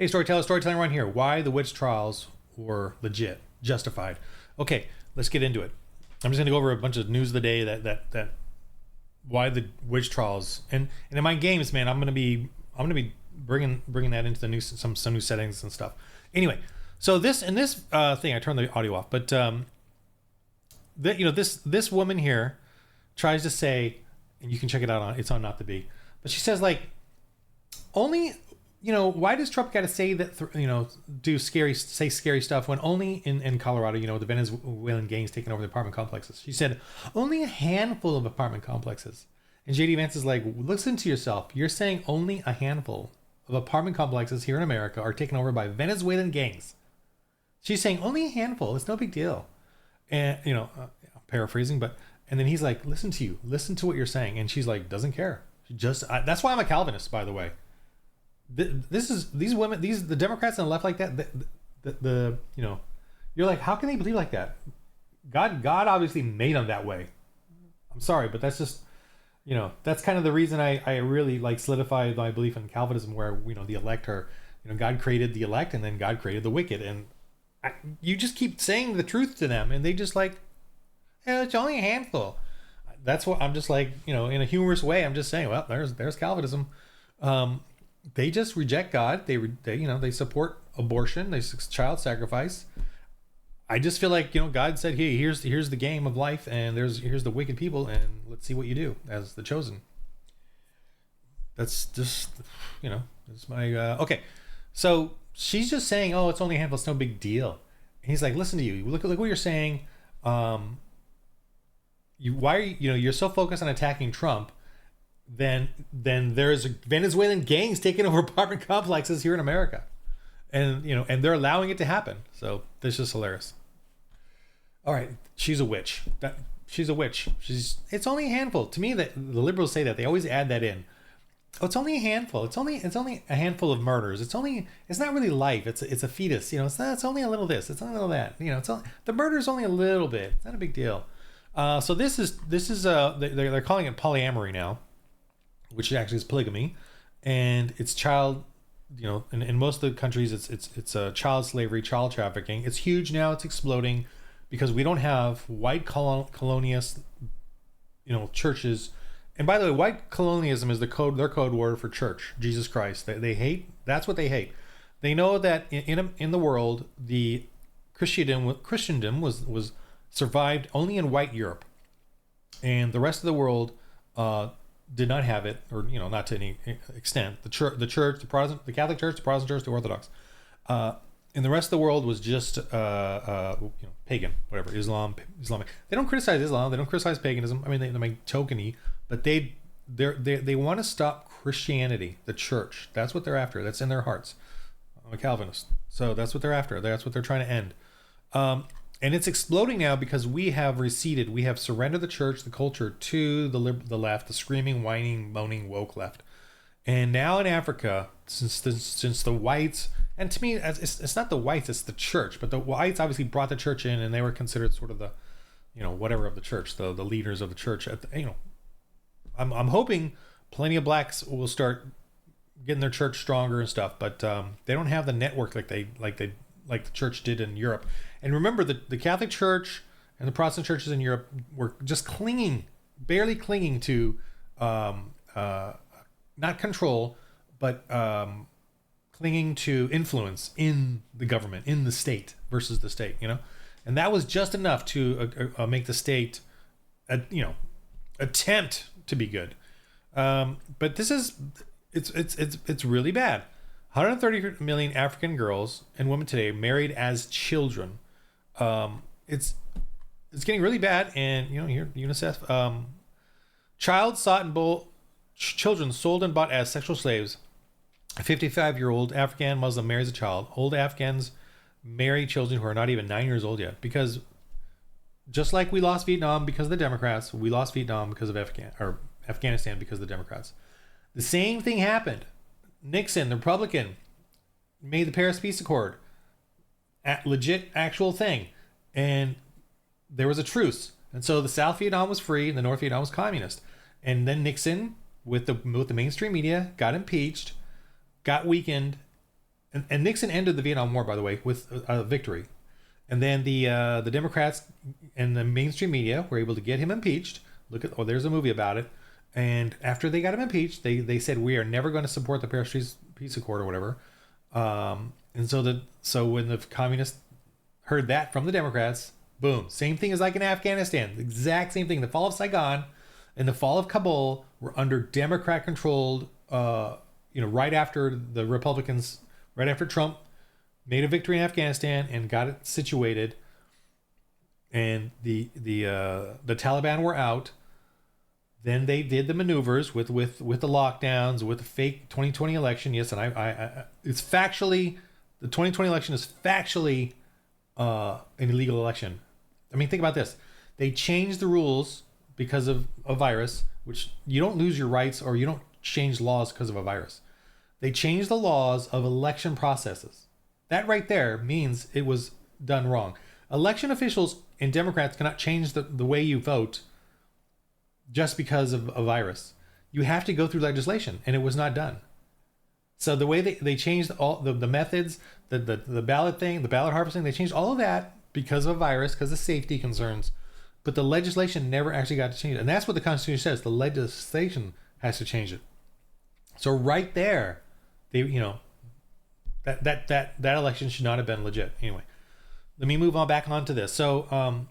Hey, storytelling right here. Why the witch trials were legit, justified. Okay, let's get into it. I'm just gonna go over a bunch of news of the day that why the witch trials and in my games, man, I'm gonna be bringing that into the new some new settings and stuff. Anyway, so this thing, I turned the audio off, but this woman here tries to say, and you can check it out it's on Not the Bee, but she says like only. Why does Trump got to say that, say scary stuff when only in Colorado, the Venezuelan gangs taking over the apartment complexes? She said, only a handful of apartment complexes. And JD Vance is like, listen to yourself. You're saying only a handful of apartment complexes here in America are taken over by Venezuelan gangs. She's saying only a handful. It's no big deal. And, I'm paraphrasing, and then he's like, listen to what you're saying. And she's like, doesn't care. That's why I'm a Calvinist, by the way. These women, the Democrats on the left like that, you're like, how can they believe like that? God obviously made them that way. I'm sorry, but that's just, that's kind of the reason I really like solidify my belief in Calvinism, where the elect are, God created the elect and then God created the wicked, and you just keep saying the truth to them, and they just like, it's only a handful. That's what I'm just like, in a humorous way, I'm just saying, well, there's Calvinism. They just reject God. They support abortion. They child sacrifice. I just feel like, God said, hey, here's the game of life, and here's the wicked people, and let's see what you do as the chosen. That's just, it's my, okay. So she's just saying, oh, it's only a handful. It's no big deal. And he's like, listen to you. Look what you're saying. Why are you're so focused on attacking Trump? Then there's Venezuelan gangs taking over apartment complexes here in America, and and they're allowing it to happen. So this is hilarious. All right, she's a witch. She's a witch. It's only a handful. To me, that the liberals say that they always add that in. Oh, it's only a handful. It's only a handful of murders. It's not really life. It's a fetus. It's only a little this. It's only a little that. The murder is only a little bit. It's not a big deal. So this is they're calling it polyamory now, which actually is polygamy, and it's child, in most of the countries it's child slavery, child trafficking. It's huge now. It's exploding because we don't have white colonialist, churches. And by the way, white colonialism is their code word for church. Jesus Christ. They hate. That's what they hate. They know that in the world, the Christendom was survived only in white Europe, and the rest of the world did not have it, or not to any extent. The church, the Protestant, the Catholic Church, the Protestant Church, the Orthodox, and the rest of the world was just pagan, whatever, Islamic. They don't criticize Islam. They don't criticize paganism. I mean, they make tokeny, but they want to stop Christianity, the church. That's what they're after. That's in their hearts. I'm a Calvinist, so that's what they're after. That's what they're trying to end. And it's exploding now because we have receded. We have surrendered the church, the culture, to the left, the screaming, whining, moaning, woke left. And now in Africa, since the whites, and to me, it's not the whites, it's the church. But the whites obviously brought the church in, and they were considered sort of the, whatever of the church, the leaders of the church. I'm hoping plenty of blacks will start getting their church stronger and stuff, but they don't have the network like the church did in Europe. And remember, the Catholic Church and the Protestant churches in Europe were just barely clinging to, not control, but clinging to influence in the government, in the state versus the state, and that was just enough to make the state, attempt to be good. But it's really bad. 130 million African girls and women today married as children. It's getting really bad, and here UNICEF, children sold and bought as sexual slaves. A 55-year-old Afghan Muslim marries a child. Old Afghans marry children who are not even 9 years old yet, because just like we lost Vietnam because of the Democrats, we lost Vietnam because of Afghanistan because of the Democrats. The same thing happened. Nixon, the Republican, made the Paris Peace Accord legit, actual thing, and there was a truce, and so the South Vietnam was free and the North Vietnam was communist. And then Nixon, with the mainstream media, got impeached, got weakened, And Nixon ended the Vietnam War, by the way, with a victory. And then the Democrats and the mainstream media were able to get him impeached. There's a movie about it. And after they got him impeached, they said, we are never going to support the Paris Peace Accord or whatever. And so when the communists heard that from the Democrats, boom, same thing as like in Afghanistan, the exact same thing. The fall of Saigon and the fall of Kabul were under Democrat controlled, right after the Republicans, right after Trump made a victory in Afghanistan and got it situated, and the Taliban were out. Then they did the maneuvers with the lockdowns, with the fake 2020 election. Yes, and I it's factually, the 2020 election is factually an illegal election. I mean, think about this. They changed the rules because of a virus, which you don't lose your rights or you don't change laws because of a virus. They changed the laws of election processes. That right there means it was done wrong. Election officials and Democrats cannot change the way you vote just because of a virus. You have to go through legislation, and it was not done. So the way they changed all the methods, the ballot thing, the ballot harvesting, they changed all of that because of a virus, because of safety concerns. But the legislation never actually got to change it. And that's what the Constitution says. The legislation has to change it. So right there, that election should not have been legit. Anyway, let me move on back onto this. So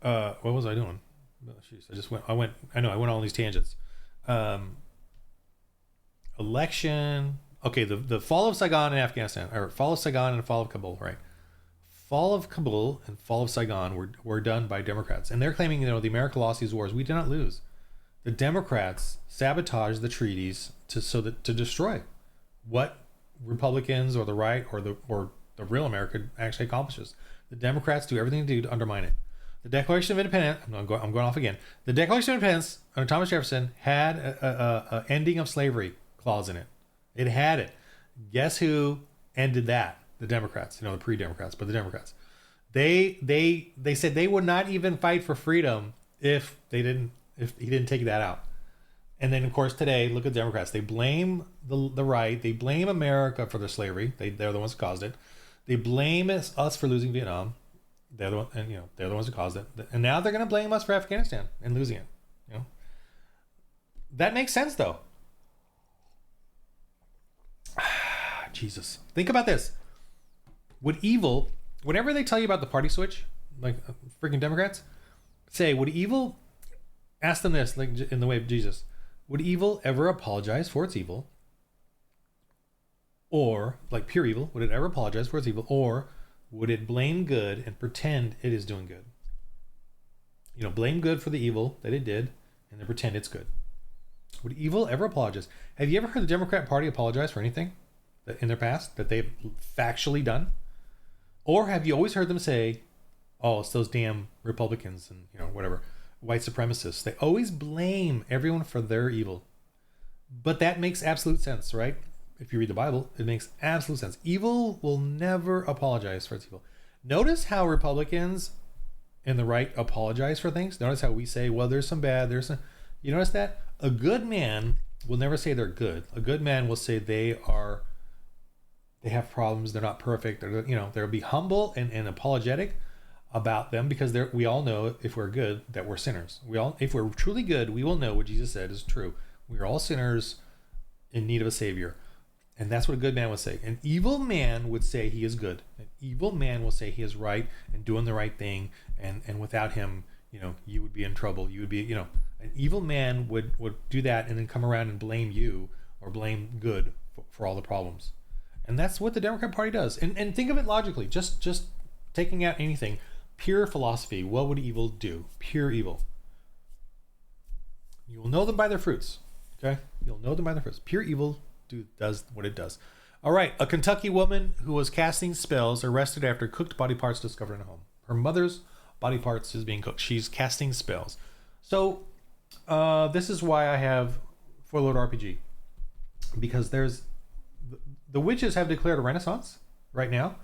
what was I doing? Oh, jeez, I went on all these tangents. Election. Okay, the fall of Saigon and Afghanistan, or fall of Saigon and fall of Kabul, right? Fall of Kabul and fall of Saigon were done by Democrats, and they're claiming, the America lost these wars. We did not lose. The Democrats sabotaged the treaties to destroy what Republicans or the right or the real America actually accomplishes. The Democrats do everything they do to undermine it. The Declaration of Independence, I'm going off again. The Declaration of Independence under Thomas Jefferson had a ending of slavery clause in it. It had it. Guess who ended that? The Democrats. The pre-Democrats, but the Democrats. They said they would not even fight for freedom if he didn't take that out. And then, of course, today, look at the Democrats. They blame the right. They blame America for the slavery. They're the ones who caused it. They blame us for losing Vietnam. They're the ones who caused it. And now they're going to blame us for Afghanistan and losing it. That makes sense, though. Jesus. Think about this. Whenever they tell you about the party switch, like freaking Democrats, ask them this, like in the way of Jesus, would evil ever apologize for its evil? Or, like pure evil, would it ever apologize for its evil? Or would it blame good and pretend it is doing good? Blame good for the evil that it did and then pretend it's good. Would evil ever apologize? Have you ever heard the Democrat Party apologize for anything in their past that they've factually done? Or have you always heard them say, oh, it's those damn Republicans and, whatever, white supremacists. They always blame everyone for their evil. But that makes absolute sense, right? If you read the Bible, it makes absolute sense. Evil will never apologize for its evil. Notice how Republicans and the right apologize for things. Notice how we say, well, there's some bad, you notice that? A good man will never say they're good. A good man will say they have problems, they're not perfect, they'll be humble and apologetic about them, because we all know, if we're good, that we're sinners. If we're truly good, we will know what Jesus said is true. We are all sinners in need of a savior. And that's what a good man would say. An evil man would say he is good. An evil man will say he is right and doing the right thing. And without him, you would be in trouble. You would be, an evil man would do that and then come around and blame you or blame good for all the problems. And that's what the Democrat Party does. And think of it logically, just taking out anything. Pure philosophy. What would evil do? Pure evil. You will know them by their fruits. Okay? You'll know them by their fruits. Pure evil does what it does. All right. A Kentucky woman who was casting spells arrested after cooked body parts discovered in a home. Her mother's body parts is being cooked. She's casting spells. So this is why I have Foiled RPG, because the witches have declared a renaissance right now.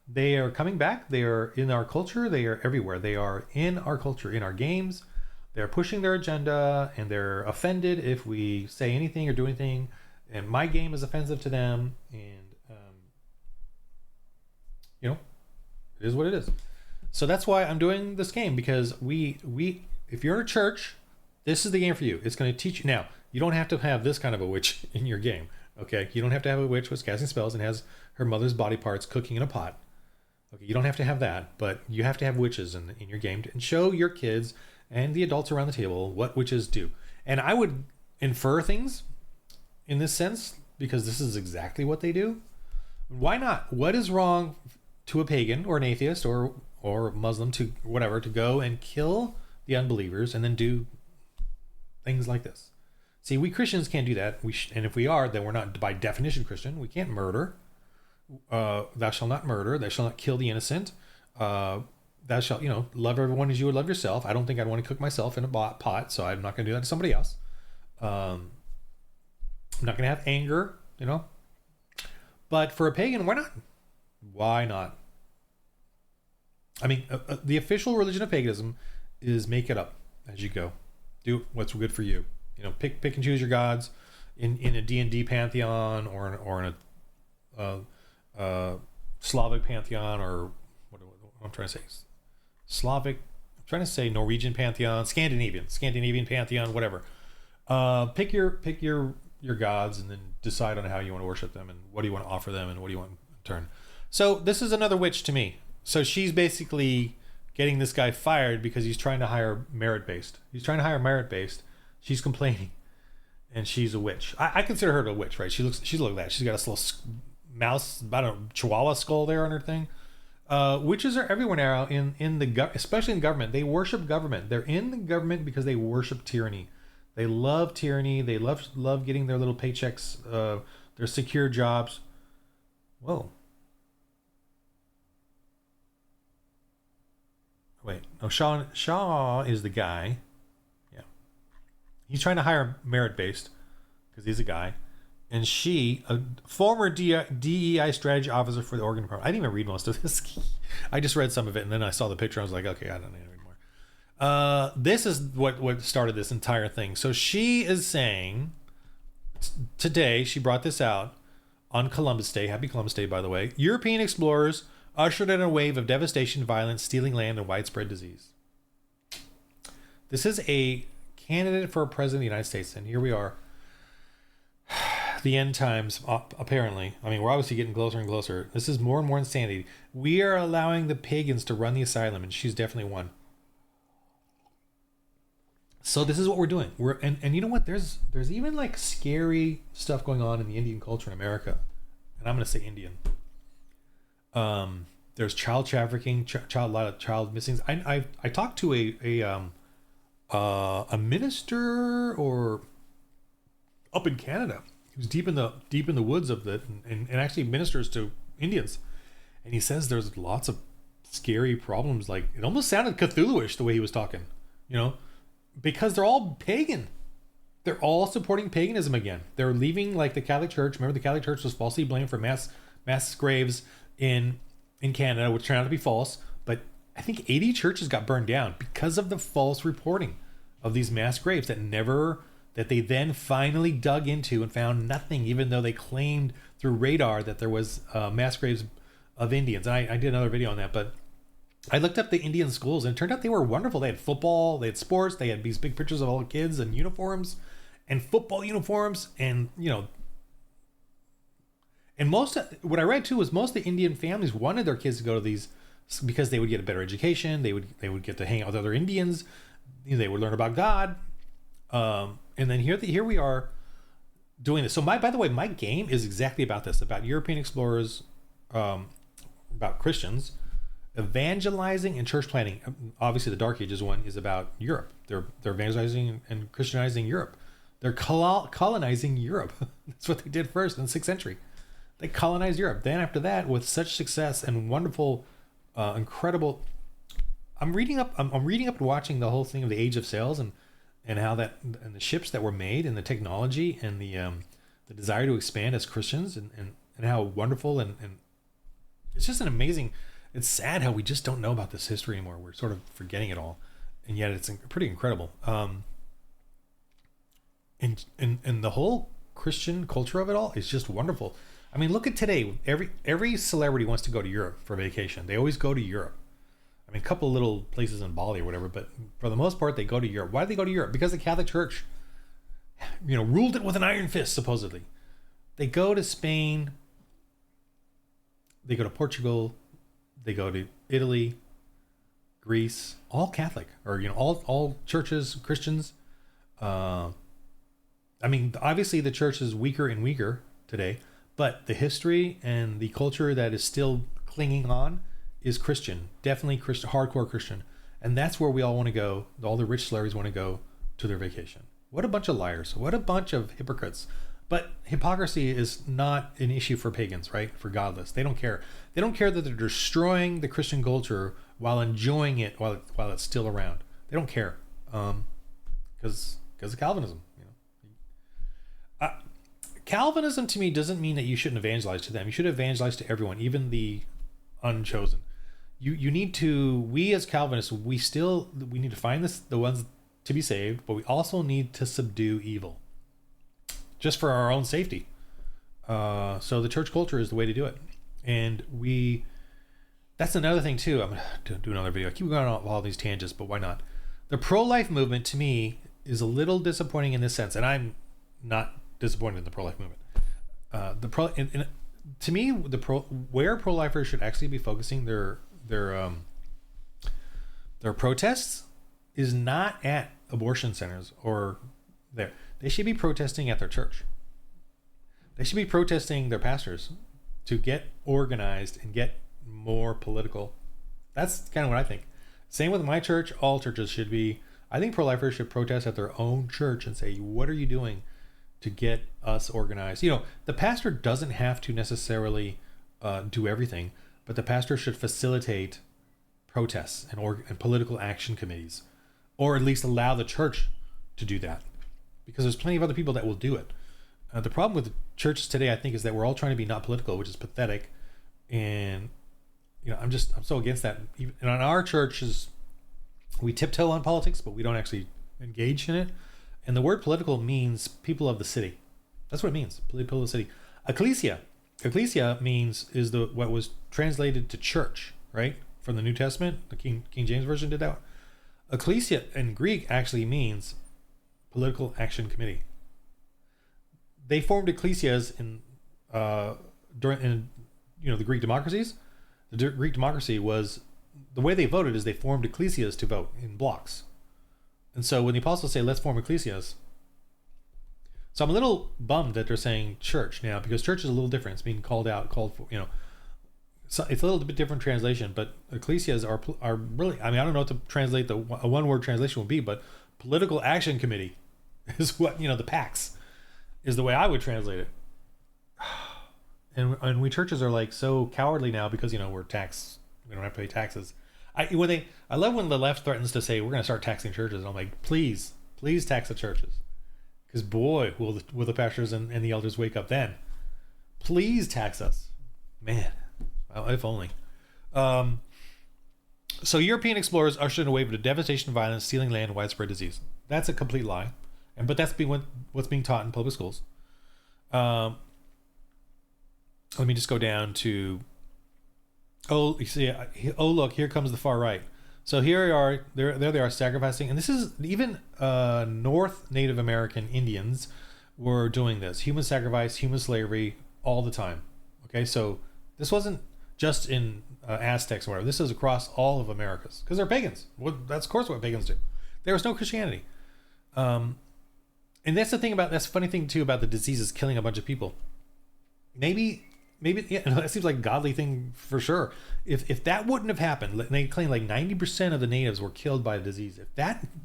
They are coming back. They are in our culture. They are everywhere. They are in our culture, in our games. They're pushing their agenda, and they're offended if we say anything or do anything. And my game is offensive to them. And You know, it is what it is. So that's why I'm doing this game, because we if you're in a church, this is the game for you. It's going to teach you. Now, you don't have to have this kind of a witch in your game. Okay, you don't have to have a witch who's casting spells and has her mother's body parts cooking in a pot. Okay, you don't have to have that, but you have to have witches in your game and show your kids and the adults around the table what witches do. And I would infer things in this sense because this is exactly what they do. Why not? What is wrong to a pagan or an atheist or Muslim to whatever to go and kill the unbelievers and then do things like this? See, we Christians can't do that. And if we are, then we're not by definition Christian. We can't murder. Thou shalt not murder. Thou shalt not kill the innocent. Thou shalt, love everyone as you would love yourself. I don't think I'd want to cook myself in a pot, so I'm not going to do that to somebody else. I'm not going to have anger, But for a pagan, why not? Why not? I mean, the official religion of paganism is make it up as you go. Do what's good for you. Pick and choose your gods in a D&D pantheon or in a Slavic pantheon, or what I'm trying to say. Slavic. I'm trying to say Norwegian pantheon, Scandinavian pantheon, whatever. Pick your gods and then decide on how you want to worship them and what do you want to offer them and what do you want in turn. So this is another witch to me. So she's basically getting this guy fired because he's trying to hire merit-based. She's complaining, and she's a witch. I consider her a witch, right? She's like that. She's got a little mouse, I don't know, chihuahua skull there on her thing. Witches are everywhere now especially in government. They worship government. They're in the government because they worship tyranny. They love tyranny. They love getting their little paychecks, their secure jobs. Whoa. Wait, no, Shaw is the guy. Yeah. He's trying to hire merit-based because he's a guy. And she, a former DEI strategy officer for the Oregon Department. I didn't even read most of this. I just read some of it, and then I saw the picture. I was like, okay, I don't need to read more. This is what started this entire thing. So she is saying, today, she brought this out on Columbus Day. Happy Columbus Day, by the way. European explorers ushered in a wave of devastation, violence, stealing land, and widespread disease. This is a candidate for president of the United States, and here we are. The end times, apparently. I mean, we're obviously getting closer and closer. This is more and more insanity. We are allowing the pagans to run the asylum, and she's definitely one. So this is what we're doing. And you know what? There's even like scary stuff going on in the Indian culture in America, and I'm going to say Indian. There's child trafficking, a lot of child missings. I talked to a minister or up in Canada. He was deep in the woods of that, and actually ministers to Indians, and he says there's lots of scary problems. Like it almost sounded Cthulhu-ish the way he was talking, because they're all pagan. They're all supporting paganism again. They're leaving like the Catholic Church. Remember, the Catholic Church was falsely blamed for mass graves in Canada, which turned out to be false. But I think 80 churches got burned down because of the false reporting of these mass graves that they then finally dug into and found nothing, even though they claimed through radar that there was mass graves of Indians. And I did another video on that, but I looked up the Indian schools, and it turned out they were wonderful. They had football, they had sports, they had these big pictures of all the kids and uniforms and football uniforms. And, and what I read too was most of the Indian families wanted their kids to go to these because they would get a better education. They would get to hang out with other Indians. They would learn about God. And then here we are doing this. So by the way, my game is exactly about this, about European explorers, about Christians, evangelizing and church planting. Obviously the Dark Ages one is about Europe. They're evangelizing and Christianizing Europe. They're colonizing Europe. That's what they did first in the 6th century. They colonized Europe. Then after that, with such success and wonderful, incredible, I'm reading up and watching the whole thing of the Age of Sails and how that, and the ships that were made and the technology and the desire to expand as Christians and how wonderful and it's just an amazing. It's sad how we just don't know about this history anymore. We're sort of forgetting it all, and yet it's pretty incredible. And the whole Christian culture of it all is just wonderful. I mean, look at today. Every celebrity wants to go to Europe for vacation. They always go to Europe. I mean, a couple of little places in Bali or whatever, but for the most part, they go to Europe. Why do they go to Europe? Because the Catholic Church, ruled it with an iron fist, supposedly. They go to Spain. They go to Portugal. They go to Italy, Greece, all Catholic, or all churches, Christians. I mean, obviously the church is weaker and weaker today, but the history and the culture that is still clinging on is Christian, definitely Christian, hardcore Christian, and that's where we all want to go. All the rich celebrities want to go to their vacation. What a bunch of liars! What a bunch of hypocrites! But hypocrisy is not an issue for pagans, right? For godless, they don't care. They don't care that they're destroying the Christian culture while enjoying it while it's still around. They don't care, because of Calvinism. Calvinism to me doesn't mean that you shouldn't evangelize to them. You should evangelize to everyone, even the unchosen. You need to. We as Calvinists, we need to find the ones to be saved, but we also need to subdue evil, just for our own safety. So the church culture is the way to do it, and that's another thing too. I'm gonna do another video. I keep going on all these tangents, but why not? The pro-life movement to me is a little disappointing in this sense, and I'm not disappointed in the pro-life movement. To me, where pro-lifers should actually be focusing their protests is not at abortion centers or there. They should be protesting at their church. They should be protesting their pastors to get organized and get more political. That's kind of what I think. Same with my church. All churches should be. I think pro-lifers should protest at their own church and say, what are you doing to get us organized? The pastor doesn't have to necessarily do everything, but the pastor should facilitate protests and political action committees, or at least allow the church to do that, because there's plenty of other people that will do it. The problem with churches today, I think, is that we're all trying to be not political, which is pathetic. And I'm so against that. Even in our churches, we tiptoe on politics, but we don't actually engage in it. And the word political means people of the city. That's what it means. People of the city. Ecclesia means what was translated to church, right? From the New Testament. The King James Version did that. Ecclesia in Greek actually means political action committee. They formed ecclesias during the Greek democracies. The Greek democracy was, the way they voted is they formed ecclesias to vote in blocks. And so when the apostles say, let's form ecclesias, so I'm a little bummed that they're saying church now, because church is a little different. It's being called for, so it's a little bit different translation, but ecclesias are really, I don't know what to translate a one-word translation will be, but political action committee is what, the PAX is the way I would translate it. And we churches are like so cowardly now because, we don't have to pay taxes. I love when the left threatens to say we're going to start taxing churches, and I'm like, please tax the churches, because boy, will the pastors and the elders wake up then. Please tax us, man. Well, if only. So European explorers ushered in a wave of devastation, violence, stealing land, and widespread disease. That's a complete lie, but that's what's being taught in public schools. Let me just go down to. Oh, you see, look, here comes the far right. So here they are, there they are sacrificing. And this is even North Native American Indians were doing this. Human sacrifice, human slavery, all the time. Okay, so this wasn't just in Aztecs or whatever. This is across all of Americas, because they're pagans. That's of course what pagans do. There was no Christianity. And that's the funny thing too about the diseases killing a bunch of people. Maybe that seems like a godly thing for sure. If that wouldn't have happened, they claim like 90% of the natives were killed by a disease.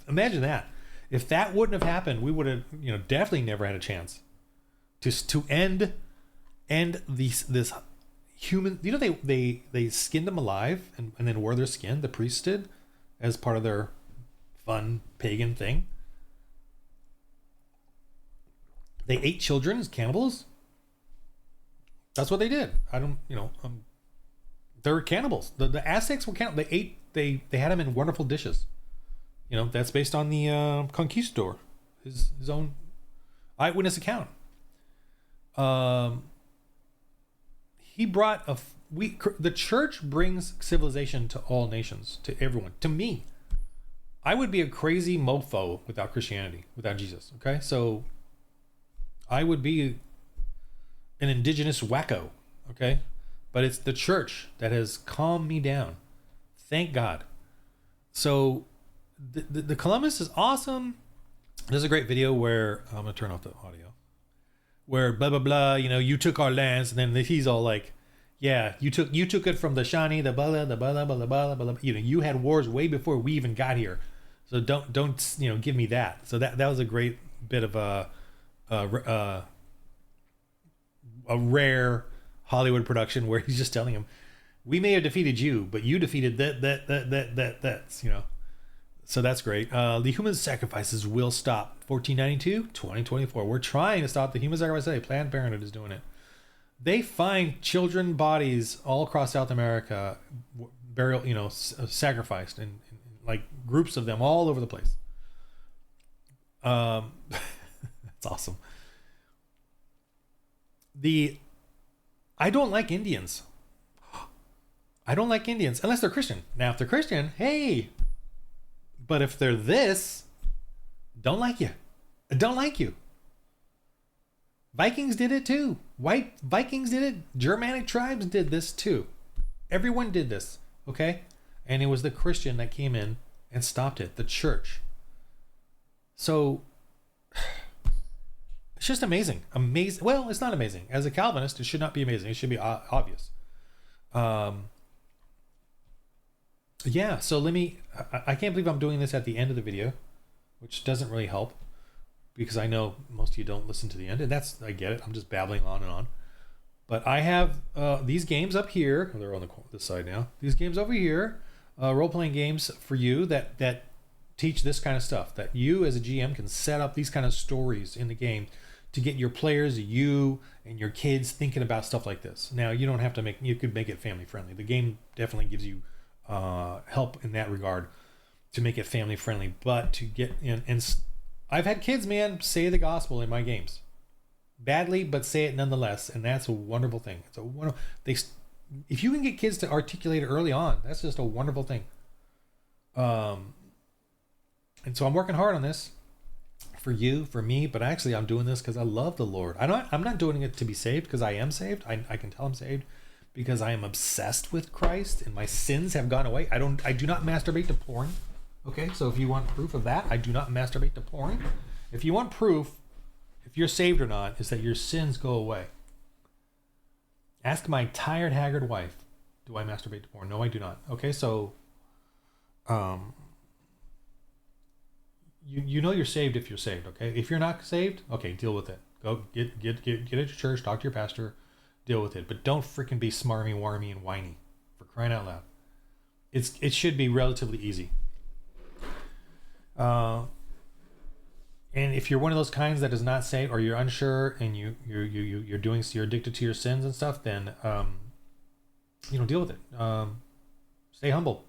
Imagine that. If that wouldn't have happened, we would have, definitely never had a chance to end this human. They skinned them alive and then wore their skin. The priests did, as part of their fun pagan thing. They ate children as cannibals. That's what they did. They're cannibals. The Aztecs were cannibals. They had them in wonderful dishes. That's based on the conquistador, his own eyewitness account. he brought the church brings civilization to all nations, to everyone. To me, I would be a crazy mofo without Christianity, without Jesus. Okay, so I would be an indigenous wacko. Okay, but it's the church that has calmed me down. Thank God. So the Columbus is awesome. There's a great video where I'm gonna turn off the audio, where blah blah blah. You took our lands, and then he's all like, "Yeah, you took it from the Shawnee, the blah blah blah blah blah blah." You had wars way before we even got here, so don't give me that. So that was a great bit of a rare Hollywood production where he's just telling him, "We may have defeated you, but you defeated that's." So that's great. The human sacrifices will stop. 1492, 2024. We're trying to stop the human sacrifice. Planned Parenthood is doing it. They find children bodies all across South America, burial, sacrificed, and like groups of them all over the place. That's awesome. I don't like Indians. I don't like Indians unless they're Christian. Now, if they're Christian, hey. But if they're this, don't like you. I don't like you. Vikings did it too. White Vikings did it. Germanic tribes did this too. Everyone did this, okay? And it was the Christian that came in and stopped it, the church. So it's just amazing. Amazing. Well, it's not amazing. As a Calvinist, it should not be amazing. It should be obvious. Yeah, so I can't believe I'm doing this at the end of the video, which doesn't really help because I know most of you don't listen to the end, and I get it. I'm just babbling on and on. But I have these games up here. They're on this side now. These games over here, role-playing games for you that teach this kind of stuff, that you as a GM can set up these kind of stories in the game to get your players, you and your kids thinking about stuff like this. Now, you don't have to you could make it family friendly. The game definitely gives you help in that regard to make it family friendly, but to get in, and I've had kids, man, say the gospel in my games badly, but say it nonetheless, and that's a wonderful thing. It's a wonderful. If you can get kids to articulate it early on, that's just a wonderful thing. And so I'm working hard on this for you, for me, but actually I'm doing this because I love the Lord. I'm not doing it to be saved because I am saved. I can tell I'm saved because I am obsessed with Christ and my sins have gone away. I do not masturbate to porn. Okay, so if you want proof of that, I do not masturbate to porn. If you want proof, if you're saved or not, is that your sins go away. Ask my tired, haggard wife, do I masturbate to porn? No, I do not. Okay, so you know you're saved if you're saved, okay? If you're not saved, okay, deal with it. Go get at your church, talk to your pastor, deal with it. But don't freaking be smarmy, warmy, and whiny, for crying out loud. It should be relatively easy. And if you're one of those kinds that is not saved, or you're unsure, and you're addicted to your sins and stuff, then deal with it. Stay humble.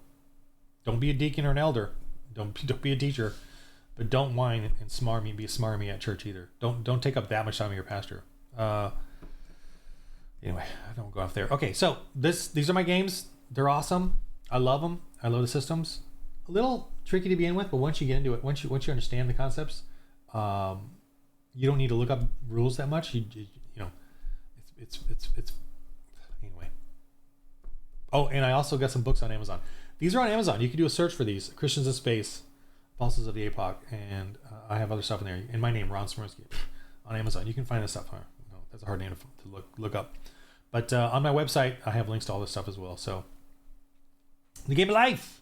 Don't be a deacon or an elder. Don't be a teacher, but don't whine and be smarmy at church either. Don't take up that much time with your pastor. Anyway, I don't go off there. Okay, so these are my games. They're awesome. I love them. I love the systems. A little tricky to begin with, but once you get into it, once you understand the concepts, you don't need to look up rules that much. It's anyway. Oh, and I also got some books on Amazon. These are on Amazon. You can do a search for these: Christians of Space, Apostles of the Epoch, and I have other stuff in there. And my name, Ron Smirnsky, on Amazon. You can find this stuff. That's a hard name to look up. But on my website, I have links to all this stuff as well. So, the game of life.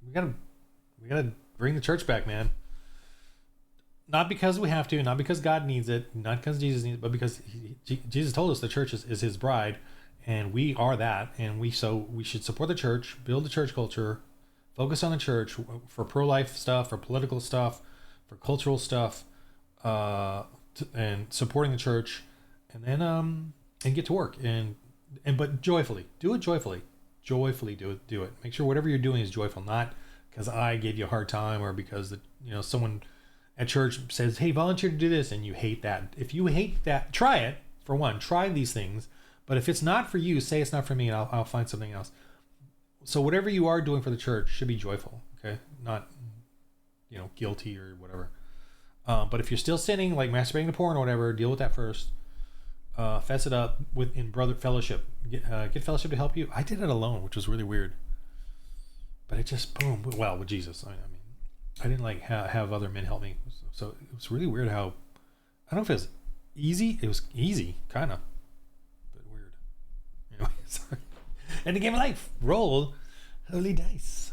We gotta bring the church back, man. Not because we have to, not because God needs it, not because Jesus needs it, but because Jesus told us the church is his bride, and we are that, and we should support the church, build the church culture, focus on the church for pro-life stuff, for political stuff, for cultural stuff, and supporting the church, and then and get to work but joyfully. Do it joyfully. Joyfully do it. Make sure whatever you're doing is joyful, not because I gave you a hard time or because someone at church says, hey, volunteer to do this, and you hate that. If you hate that, try it. For one, try these things, But if it's not for you, say it's not for me, and I'll find something else. So whatever you are doing for the church should be joyful, okay? Not, guilty or whatever. But if you're still sinning, like masturbating to porn or whatever, deal with that first. Fess it up in brother fellowship. Get fellowship to help you. I did it alone, which was really weird. But it just boom. Well, with Jesus, I mean, I didn't like have other men help me. So it was really weird how, I don't know if it was easy. It was easy, kind of, but weird. Anyway, sorry. And the game of life. Roll holy dice.